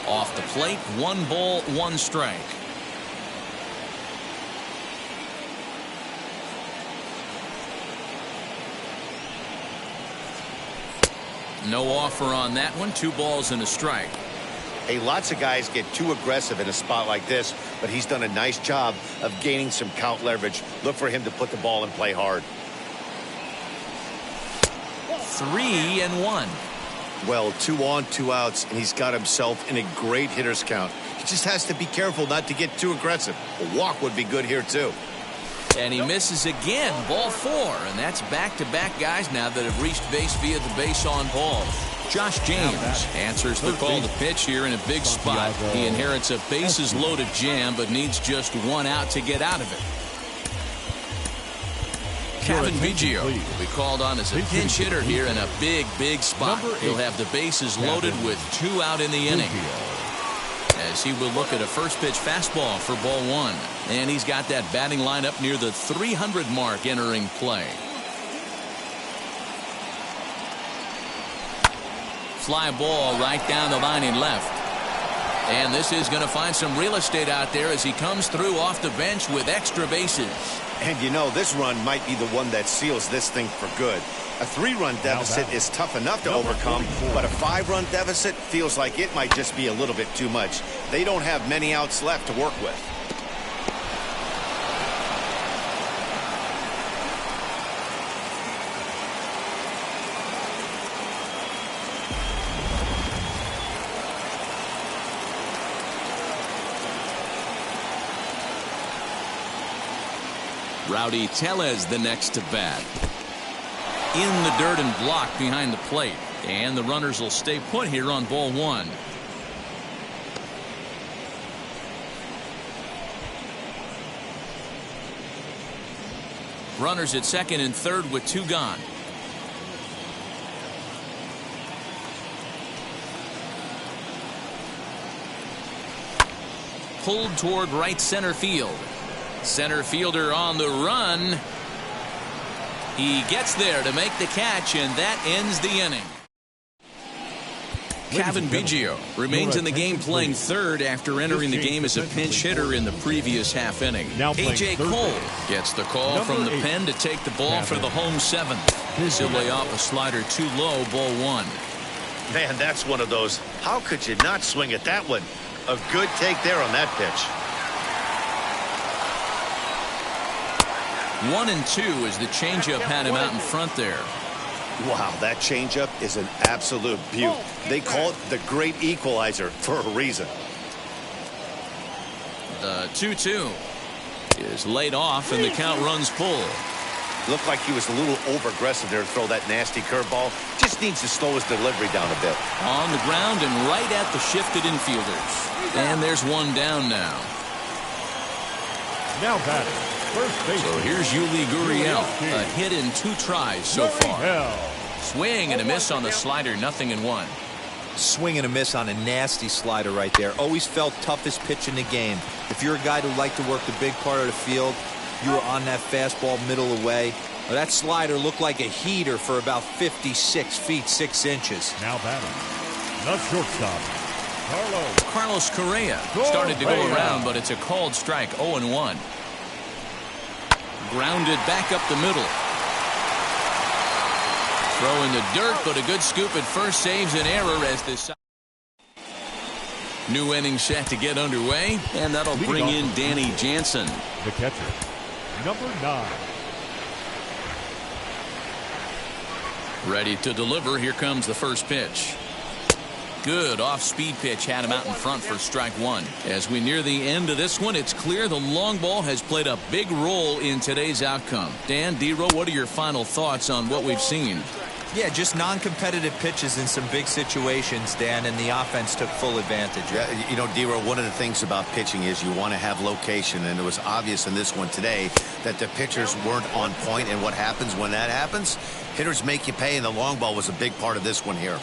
Off the plate, 1 ball, 1 strike. No offer on that one. 2 balls and a strike. Hey, lots of guys get too aggressive in a spot like this, but he's done a nice job of gaining some count leverage. Look for him to put the ball in play hard. 3-1. Well, 2 on, 2 outs, and he's got himself in a great hitter's count. He just has to be careful not to get too aggressive. A walk would be good here, too. And he misses again. Ball 4. And that's back-to-back guys now that have reached base via the base on balls. Josh James answers the call to pitch here in a big spot. He inherits a bases-loaded jam, but needs just 1 out to get out of it. Kevin Biggio will be called on as a pinch hitter here in a big spot. He'll have the bases loaded with 2 out in the inning, as he will look at a first pitch fastball for ball 1. And he's got that batting lineup near the 300 mark entering play. Fly ball right down the line in left. And this is going to find some real estate out there as he comes through off the bench with extra bases. And you know, this run might be the one that seals this thing for good. A 3-run deficit is tough enough to overcome, but a 5-run deficit feels like it might just be a little bit too much. They don't have many outs left to work with. Rowdy Tellez the next to bat. In the dirt and blocked behind the plate. And the runners will stay put here on ball 1. Runners at second and third with 2 gone. Pulled toward right center field. Center fielder on the run. He gets there to make the catch, and that ends the inning. Kevin Biggio remains in the game playing third after entering the game as a pinch hitter in the previous half inning. A.J. Cole gets the call from the pen to take the ball for the home 7th. He'll lay off a slider too low, ball 1. Man, that's one of those. How could you not swing at that one? A good take there on that pitch. 1-2 as the changeup had him out in front there. Wow, that changeup is an absolute beaut. They call it the great equalizer for a reason. The 2-2 is laid off, and the count runs full. Looked like he was a little over-aggressive there to throw that nasty curveball. Just needs to slow his delivery down a bit. On the ground and right at the shifted infielders. And there's one down now. Now batting, first base. So here's Yuli Gurriel. A hit in 2 tries so far. Swing and a miss on the slider, 0-1. Swing and a miss on a nasty slider right there. Always felt toughest pitch in the game. If you're a guy who liked to work the big part of the field, you were on that fastball middle away. Well, that slider looked like a heater for about 56 feet 6 inches. Now batting, the shortstop, Carlos Correa started to go around, but it's a called strike, 0-1. Grounded back up the middle. Throw in the dirt, but a good scoop at first saves an error as this new inning set to get underway, and that'll bring in Danny Jansen. The catcher, number 9. Ready to deliver. Here comes the first pitch. Good off-speed pitch had him out in front for strike 1. As we near the end of this one, it's clear the long ball has played a big role in today's outcome. Dan, D-Row, what are your final thoughts on what we've seen? Yeah, just non-competitive pitches in some big situations, Dan, and the offense took full advantage. Yeah, you know, D-Row, one of the things about pitching is you want to have location, and it was obvious in this one today that the pitchers weren't on point, and what happens when that happens? Hitters make you pay, and the long ball was a big part of this one here.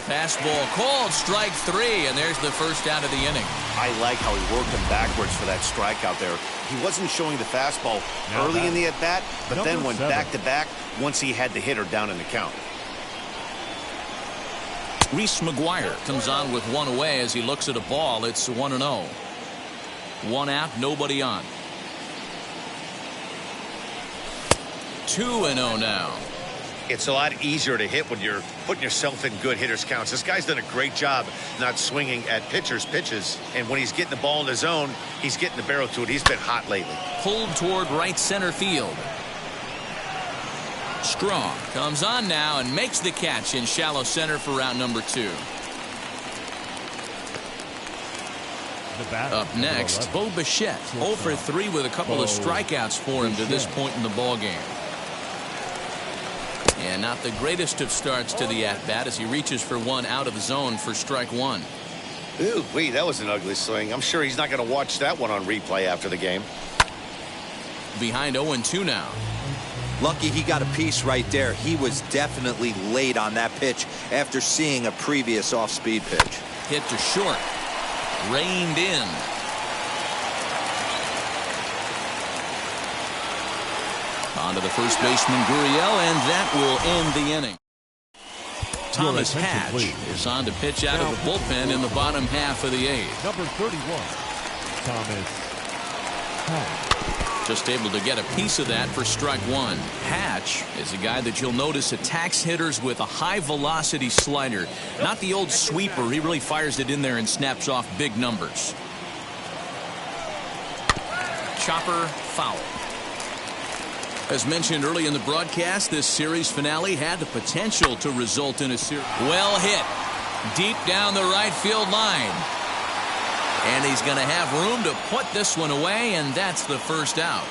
Fastball called, strike 3, and there's the first out of the inning. I like how he worked him backwards for that strikeout there. He wasn't showing the fastball early in the at-bat, but then went back-to-back once he had the hitter down in the count. Reese McGuire comes on with one away as he looks at a ball. It's 1-0. 1 out, nobody on. 2-0 now. It's a lot easier to hit when you're putting yourself in good hitters counts. This guy's done a great job not swinging at pitchers' pitches. And when he's getting the ball in the zone, he's getting the barrel to it. He's been hot lately. Pulled toward right center field. Strong comes on now and makes the catch in shallow center for round number 2. Up next, Bo Bichette, 0 for 3 with a couple of strikeouts for him to this point in the ballgame. And not the greatest of starts to the at-bat as he reaches for one out of the zone for strike 1. Ooh, wait, that was an ugly swing. I'm sure he's not going to watch that one on replay after the game. Behind 0-2 now. Lucky he got a piece right there. He was definitely late on that pitch after seeing a previous off-speed pitch. Hit to short. Reined in. On to the first baseman, Gurriel, and that will end the inning. Thomas Hatch is on to pitch out of the bullpen in the bottom half of the 8th. Number 31, Thomas Hatch. Just able to get a piece of that for strike 1. Hatch is a guy that you'll notice attacks hitters with a high-velocity slider. Not the old sweeper. He really fires it in there and snaps off big numbers. Chopper foul. As mentioned early in the broadcast, this series finale had the potential to result in a series. Well hit. Deep down the right field line. And he's going to have room to put this one away, and that's the first out.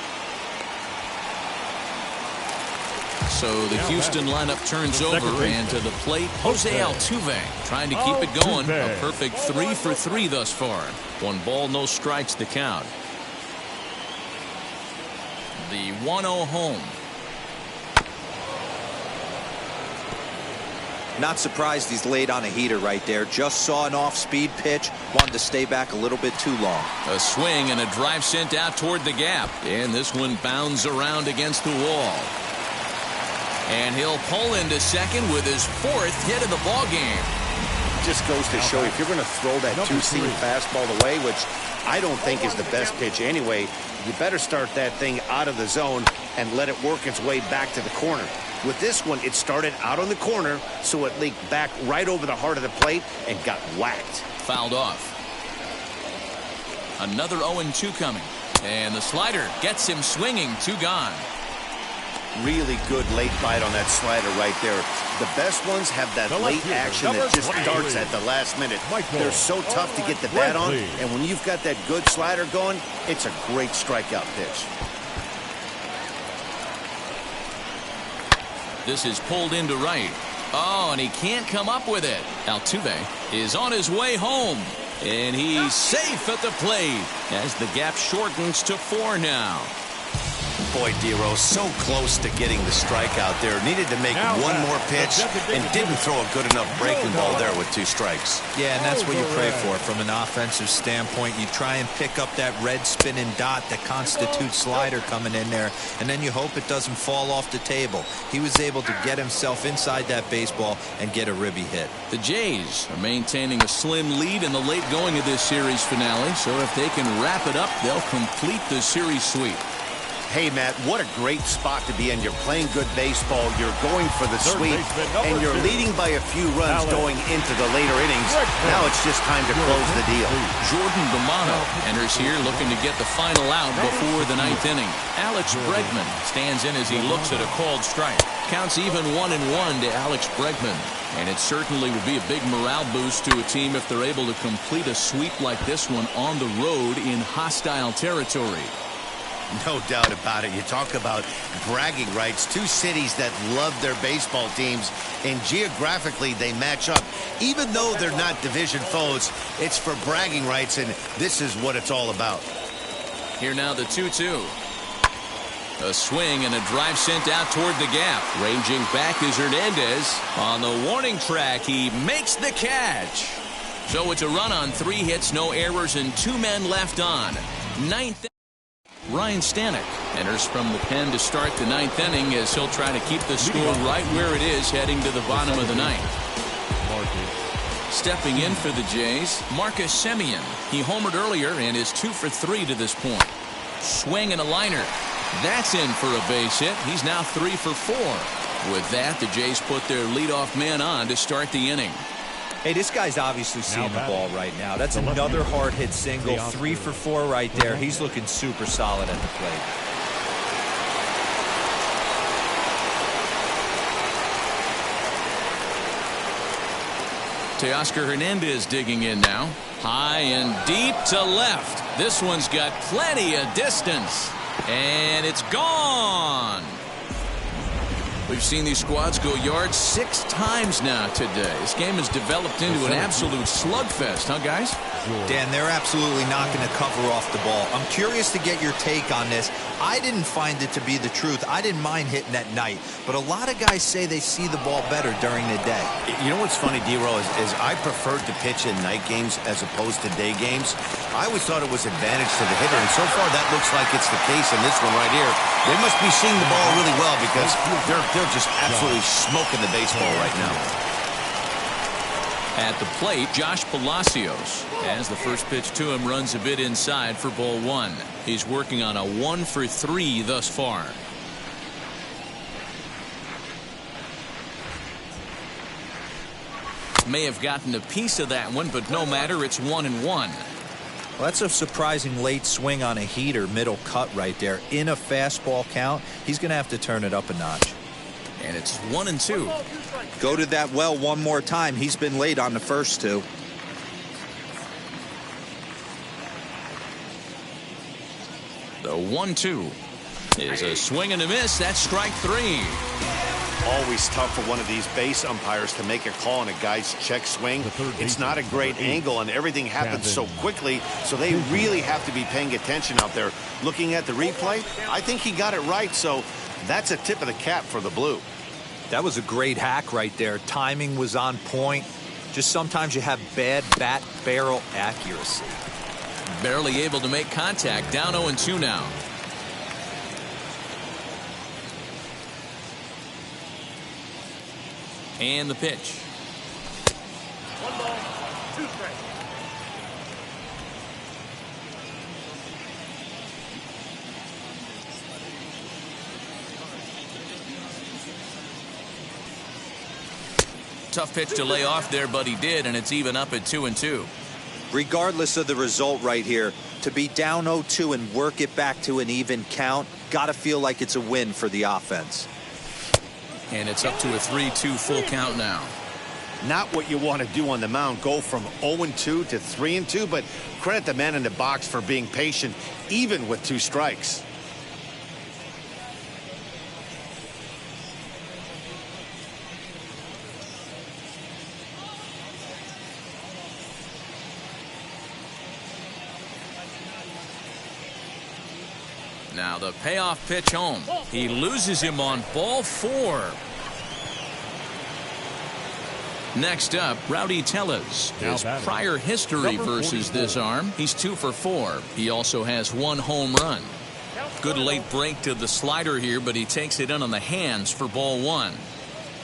So the Houston lineup turns over, and to the plate, Jose Altuve trying to keep it going. A perfect 3 for 3 thus far. 1 ball, no strikes to count. The 1-0 home. Not surprised he's laid on a heater right there. Just saw an off-speed pitch. Wanted to stay back a little bit too long. A swing and a drive sent out toward the gap. And this one bounds around against the wall. And he'll pull into second with his 4th hit of the ball game. Just goes to show you, if you're going to throw that two-seam fastball away, which I don't think is the best pitch anyway, you better start that thing out of the zone and let it work its way back to the corner. With this one, it started out on the corner, so it leaked back right over the heart of the plate and got whacked. Fouled off. Another 0-2 coming. And the slider gets him swinging. 2 gone. Really good late bite on that slider right there. The best ones have that late action that just starts at the last minute. They're so tough to get the bat on, and when you've got that good slider going, it's a great strikeout pitch. This is pulled into right. Oh, and he can't come up with it. Altuve is on his way home, and he's safe at the plate as the gap shortens to 4 now. Boy, D-Row, so close to getting the strikeout there. Needed to make one more pitch and didn't throw a good enough breaking ball there with 2 strikes. Yeah, and that's what you pray for from an offensive standpoint. You try and pick up that red spinning dot that constitutes slider coming in there, and then you hope it doesn't fall off the table. He was able to get himself inside that baseball and get a ribby hit. The Jays are maintaining a slim lead in the late going of this series finale, so if they can wrap it up, they'll complete the series sweep. Hey, Matt, what a great spot to be in. You're playing good baseball, you're going for the sweep, and you're leading by a few runs going into the later innings. Now it's just time to close the deal. Jordan Romano enters here looking to get the final out before the 9th inning. Alex Bregman stands in as he looks at a called strike. Counts even 1-1 to Alex Bregman. And it certainly would be a big morale boost to a team if they're able to complete a sweep like this one on the road in hostile territory. No doubt about it. You talk about bragging rights. 2 cities that love their baseball teams, and geographically they match up. Even though they're not division foes, it's for bragging rights, and this is what it's all about. Here now the 2-2. A swing and a drive sent out toward the gap. Ranging back is Hernandez. On the warning track, he makes the catch. So it's a run on 3 hits, no errors, and 2 men left on. 9th. Ryan Stanek enters from the pen to start the 9th inning as he'll try to keep the score right where it is heading to the bottom of the 9th. Stepping in for the Jays, Marcus Semien. He homered earlier and is 2 for 3 to this point. Swing and a liner. That's in for a base hit. He's now 3 for 4. With that, the Jays put their leadoff man on to start the inning. Hey, this guy's obviously seeing the ball right now. That's another hard hit single. 3 for 4 right there. He's looking super solid at the plate. Teoscar Hernandez digging in now. High and deep to left. This one's got plenty of distance. And it's gone. We've seen these squads go yards 6 times now today. This game has developed into an absolute slugfest, huh, guys? Dan, they're absolutely not going to cover off the ball. I'm curious to get your take on this. I didn't find it to be the truth. I didn't mind hitting at night, but a lot of guys say they see the ball better during the day. You know what's funny, D-Row, is I preferred to pitch in night games as opposed to day games. I always thought it was advantage to the hitter, and so far that looks like it's the case in this one right here. They must be seeing the ball really well because they're just absolutely smoking the baseball right now. At the plate, Josh Palacios, as the first pitch to him runs a bit inside for ball 1. He's working on a 1 for 3 thus far. May have gotten a piece of that one, but no matter, it's 1-1. Well, that's a surprising late swing on a heater, middle cut right there. In a fastball count, he's going to have to turn it up a notch. And it's 1-2. Go to that well one more time. He's been late on the first 2. The 1-2 is a swing and a miss. That's strike 3. Always tough for one of these base umpires to make a call on a guy's check swing. It's not a great angle, and everything happens so quickly, so they really have to be paying attention out there. Looking at the replay, I think he got it right, so that's a tip of the cap for the Blue. That was a great hack right there. Timing was on point. Just sometimes you have bad bat barrel accuracy. Barely able to make contact. Down 0-2 now. And the pitch. 1 ball, 2 strikes. Tough pitch to lay off there, but he did, and it's even up at 2-2. Regardless of the result right here, to be down 0-2 and work it back to an even count, gotta feel like it's a win for the offense. And it's up to a 3-2 full count now. Not what you want to do on the mound, go from 0-2 to 3-2, but credit the man in the box for being patient, even with 2 strikes. Now the payoff pitch home. He loses him on ball 4. Next up, Rowdy Tellez. His prior history versus this arm, he's 2 for 4. He also has 1 home run. Good late break to the slider here, but he takes it in on the hands for ball 1.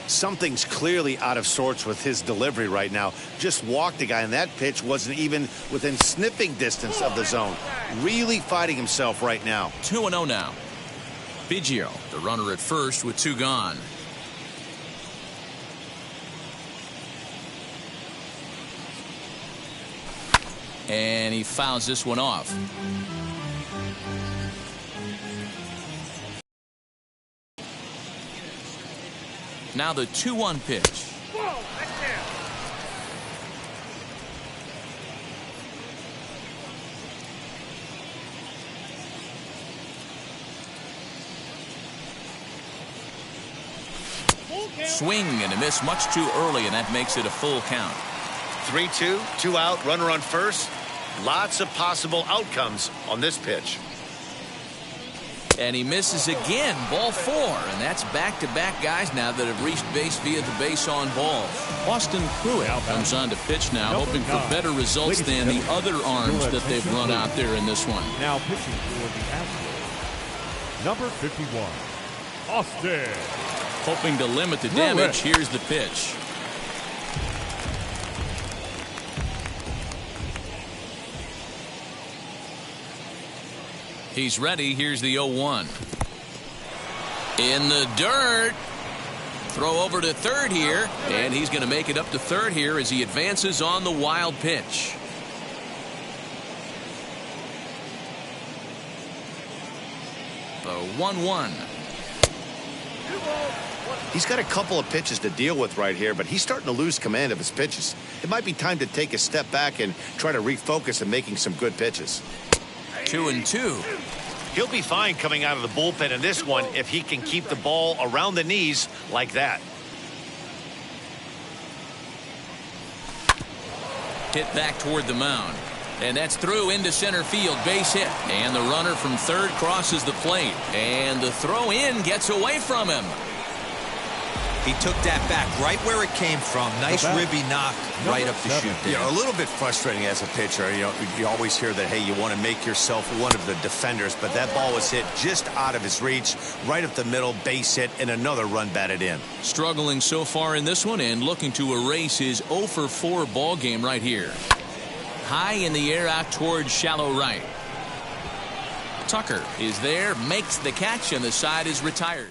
Something's clearly out of sorts with his delivery right now. Just walked the guy, and that pitch wasn't even within sniffing distance of the zone. Really fighting himself right now. 2-0 now. Biggio, the runner at first with 2 gone. And he fouls this one off. Now the 2-1 pitch. Swing and a miss much too early, and that makes it a full count. 3-2, 2 out, runner on first. Lots of possible outcomes on this pitch. And he misses again, ball 4, and that's back-to-back guys now that have reached base via the base on ball. Austin Pruitt comes on to pitch now, hoping for better results than the other arms that they've run out there in this one. Now pitching for the Astros, number 51, Austin. Hoping to limit the damage, here's the pitch. He's ready. Here's the 0-1. In the dirt. Throw over to third here. And he's going to make it up to third here as he advances on the wild pitch. The 1-1. He's got a couple of pitches to deal with right here, but he's starting to lose command of his pitches. It might be time to take a step back and try to refocus on making some good pitches. 2-2. He'll be fine coming out of the bullpen in this one if he can keep the ball around the knees like that. Hit back toward the mound. And that's through into center field, base hit. And the runner from third crosses the plate. And the throw in gets away from him. He took that back right where it came from. Nice ribby knock right up the chute there. Yeah, a little bit frustrating as a pitcher. You know, you always hear that, hey, you want to make yourself one of the defenders, but that ball was hit just out of his reach, right up the middle, base hit, and another run batted in. Struggling so far in this one and looking to erase his 0 for 4 ball game right here. High in the air out towards shallow right. Tucker is there, makes the catch, and the side is retired.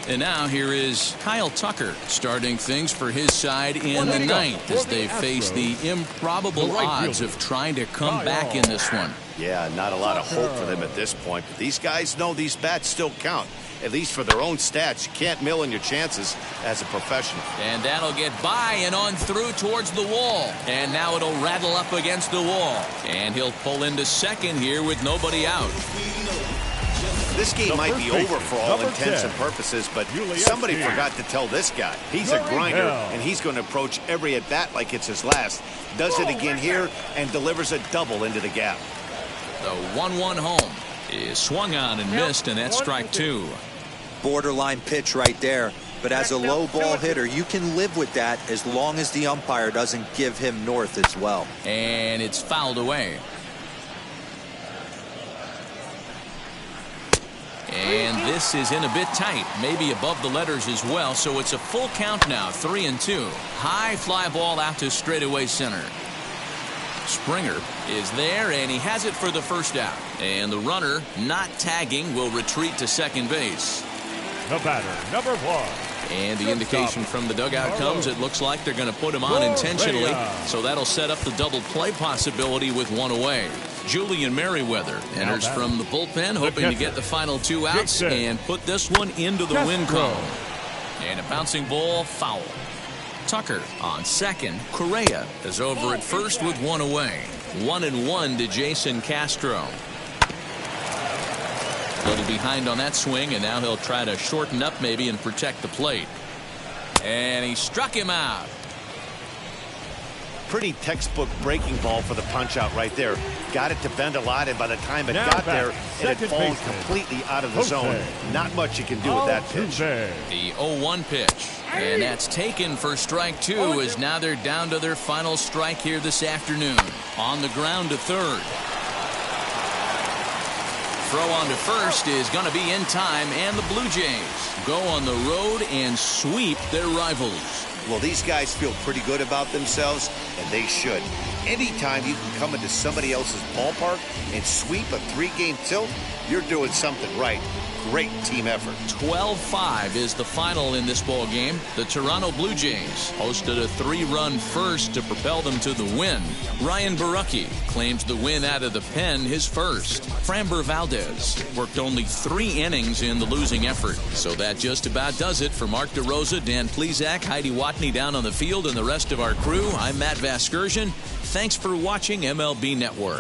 And now here is Kyle Tucker starting things for his side in the ninth as they face the improbable odds of trying to come back in this one. Yeah, not a lot of hope for them at this point. But these guys know these bats still count, at least for their own stats. You can't mill in your chances as a professional. And that'll get by and on through towards the wall. And now it'll rattle up against the wall. And he'll pull into second here with nobody out. This game might be over for all intents and purposes, but somebody forgot to tell this guy. He's a grinder, and he's going to approach every at-bat like it's his last. Does it again here and delivers a double into the gap. The 1-1 home is swung on and missed, and that's strike 2. Borderline pitch right there. But as a low ball hitter, you can live with that as long as the umpire doesn't give him north as well. And it's fouled away. And this is in a bit tight, maybe above the letters as well, so it's a full count now, 3-2. High fly ball out to straightaway center. Springer is there, and he has it for the first out. And the runner, not tagging, will retreat to second base. The batter, number 1, And the indication from the dugout comes, it looks like they're going to put him on intentionally. So that'll set up the double play possibility with one away. Julian Merriweather enters from the bullpen, hoping to get the final 2 outs and put this one into the win column. And a bouncing ball, foul. Tucker on second. Correa is over at first with one away. 1-1 to Jason Castro. A little behind on that swing, and now he'll try to shorten up maybe and protect the plate. And he struck him out. Pretty textbook breaking ball for the punch out right there. Got it to bend a lot, and by the time it got there, it had fallen completely out of the zone. Not much you can do with that pitch. The 0-1 pitch. And that's taken for strike 2, as now they're down to their final strike here this afternoon. On the ground to third. Throw on to first is going to be in time, and the Blue Jays go on the road and sweep their rivals. Well, these guys feel pretty good about themselves, and they should. Anytime you can come into somebody else's ballpark and sweep a 3-game tilt, you're doing something right. Great team effort. 12-5 is the final in this ball game. The Toronto Blue Jays hosted a 3-run first to propel them to the win. Ryan Borucki claims the win out of the pen, his first. Framber Valdez worked only 3 innings in the losing effort. So that just about does it. For Mark DeRosa, Dan Plesac, Heidi Watney down on the field, and the rest of our crew, I'm Matt Vasgersian. Thanks for watching MLB Network.